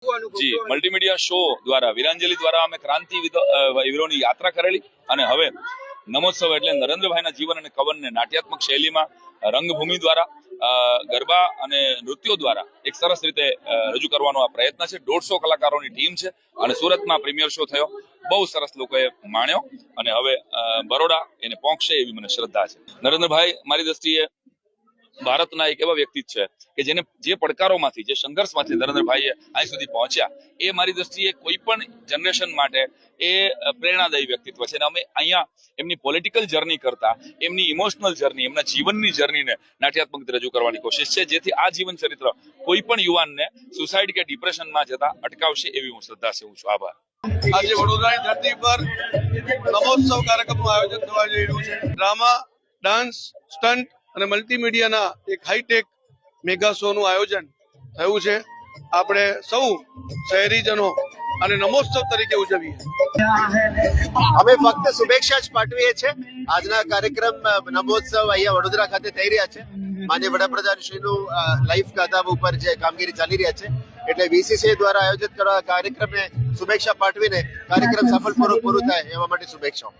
જી multimedia show દ્વારા વીરાંજલિ દ્વારા અમે ક્રાંતિ વીરોની યાત્રા કરેલી અને હવે નમોત્સવ એટલે નરેન્દ્રભાઈના જીવન અને કવનને નાટ્યાત્મક શૈલીમાં રંગભૂમિ દ્વારા ગરબા અને નૃત્યો દ્વારા એક સરસ રીતે રજૂ કરવાનો આ પ્રયત્ન છે। 150 કલાકારોની ટીમ છે અને સુરતમાં પ્રીમિયર શો થયો, બહુ સરસ લોકોએ માણ્યો અને હવે બરોડા એને પહોંચશે એવી મને શ્રદ્ધા છે। નરેન્દ્રભાઈ મારી દ્રષ્ટિએ ભારતના એક એવા વ્યક્તિ છે કે જેને જે પડકારોમાંથી જે સંઘર્ષમાંથી નરેન્દ્રભાઈએ અહીં સુધી પહોંચ્યા એ મારી દ્રષ્ટિએ કોઈ પણ જનરેશન માટે એ પ્રેરણાદાયી વ્યક્તિત્વ છે અને અમે અહીંયા એમની પોલિટિકલ જર્ની કરતા એમની ઇમોશનલ જર્ની, એમના જીવનની જર્નીને નાટ્યાત્મક રીતે રજૂ કરવાની કોશિશ છે, જેથી આ જીવન ચરિત્ર કોઈ પણ યુવાનને સુસાઇડ કે ડિપ્રેશનમાં જતા અટકાવશે એવી હું શ્રદ્ધા સેવું છું। આભાર। આજે વડોદરાની ધરતી પર નમોત્સવ કાર્યક્રમનું આયોજન થવા જઈ રહ્યું છે। ડ્રામા, ડાન્સ, સ્ટન્ટ અને મલ્ટીમીડિયાના એક હાઈટેક મેગા શોનું આયોજન થયું છે। આપણે સૌ શહેરીજનો અને નમોત્સવ તરીકે ઉજવીએ। અમે ફક્ત શુભેચ્છા જ પાઠવીએ છીએ। આજના કાર્યક્રમ નમોત્સવ અહીંયા વડોદરા ખાતે થઈ રહ્યા છે। માનનીય વડાપ્રધાન શ્રીનું લાઈફ કાધાબ ઉપર જે કામગીરી ચાલી રહ્યા છે એટલે વીસીસીઆઈ દ્વારા આયોજિત કરવા કાર્યક્રમને શુભેચ્છા પાઠવીને કાર્યક્રમ સફળપૂર્વક પૂરું થાય એવા માટે શુભેચ્છાઓ।